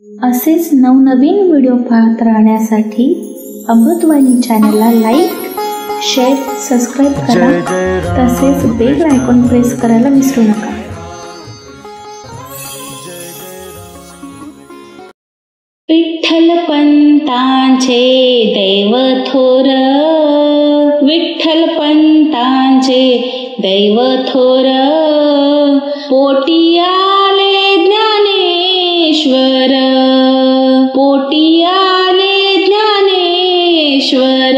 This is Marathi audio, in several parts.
असेच नवनवीन व्हिडिओ पाहत राहण्यासाठी अमृतवाणी चॅनलला लाईक, शेअर, सबस्क्राईब करा. तसेच बेल आयकॉन प्रेस करायला विसरू नका. विठ्ठलपंतांचे दैव थोर, विठ्ठलपंतांचे दैव थोर, पोटी आले ज्ञानेश्वर, पोटी आले ज्ञानेश्वर,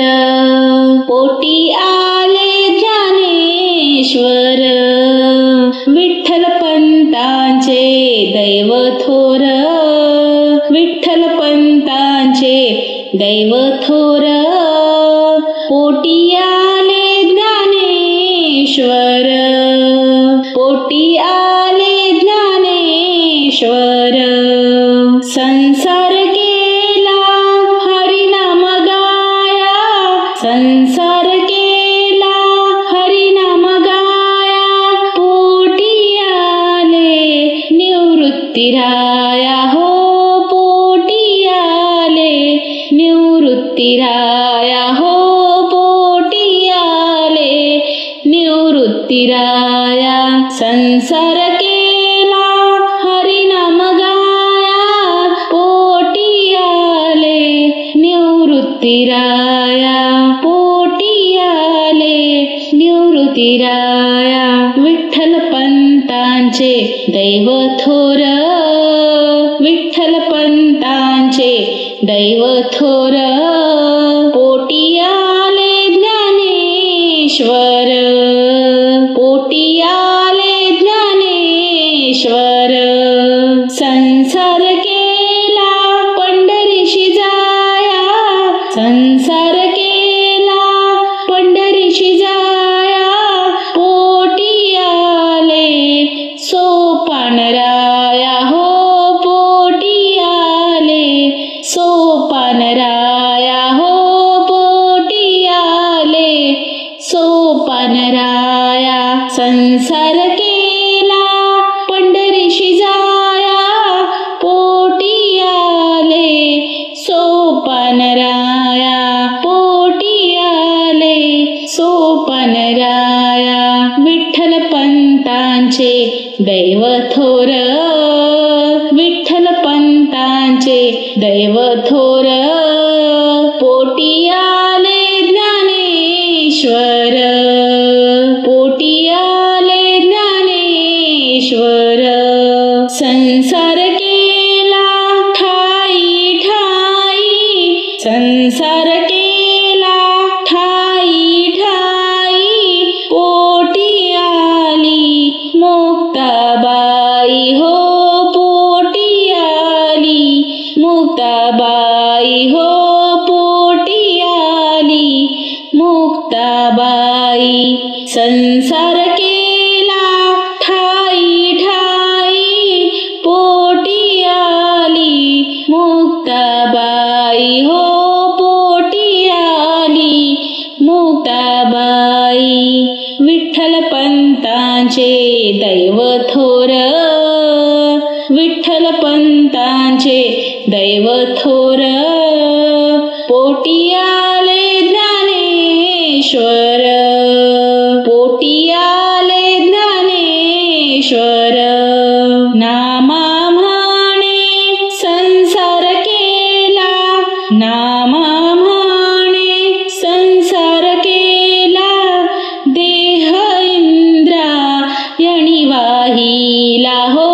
पोटी आले ज्ञानेश्वर. विठ्ठलपंतांचे दैव थोर, विठ्ठलपंतांचे दैव थोर, पोटी आले ज्ञानेश्वर, पोटी आले ज्ञानेश्वर. संसार केला हरिनाम गाया, संसार केला हरिनाम गाया, पोटी आले निवृत्तीराया हो, पोटी आले निवृत्तीराया हो, पोटी आले निवृत्तीराया. संसार केला हरिनाम गाया, पोटी आले निवृत्तीराया, पोटी आले निवृत्तीराया. विठ्ठलपंतांचे दैव थोर, विठ्ठलपंतांचे दैव थोर, पोटी आले ज्ञानेश्वर, पोटी आले ज्ञानेश्वर. संसार केला पंढरीशी जाया, संसार केला पंढरीशी जाया, पोटी आले सोपानराया हो, पोटी आले सोपानराया हो, पोटी आले सोपानराया. संसार केला पंढरीशी जाया, पोटी आले सोपानराया, पोटी आले सोपानराया. विठ्ठलपंतांचे दैव थोर, विठ्ठलपंतांचे दैव थोर, पोटी आले ज्ञानेश्वर, पोटी आले ज्ञानेश्वर. संसार केला ठाई ठाई, संसार केला ठाई ठाई, पोटी आली मुक्ताबाई हो, पोटी आली मुक्ताबाई हो, पोटी आली मुक्ताबाई. संसार केला ठाई ठाई, पोटी आली मुक्ताबाई हो, पोटी आली मुक्ताबाई. विठ्ठलपंतांचे दैव थोर, विठ्ठलपंतांचे दैव थोर, पोटी आले ज्ञानेश्वर, पोटी आले ज्ञानेश्वर. नामा म्हणे संसार केला, नामा म्हणे संसार केला, देह इंद्रायणी वाहिला हो,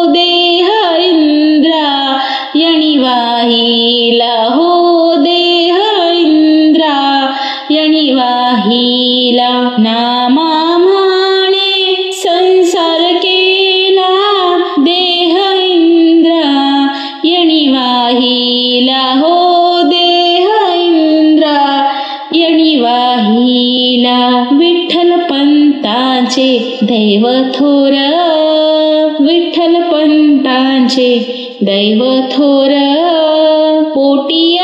देह इंद्रायणी वाहिला हो, देह इंद्रायणी वाहिला. नामा म्हणे संसार केला, देह इंद्रायणी वाहिला हो, देह इंद्रायणी वाहिला. विठ्ठलपंतांचे दैव थोर, विठ्ठलपंतांचे दैव थोर, पोटी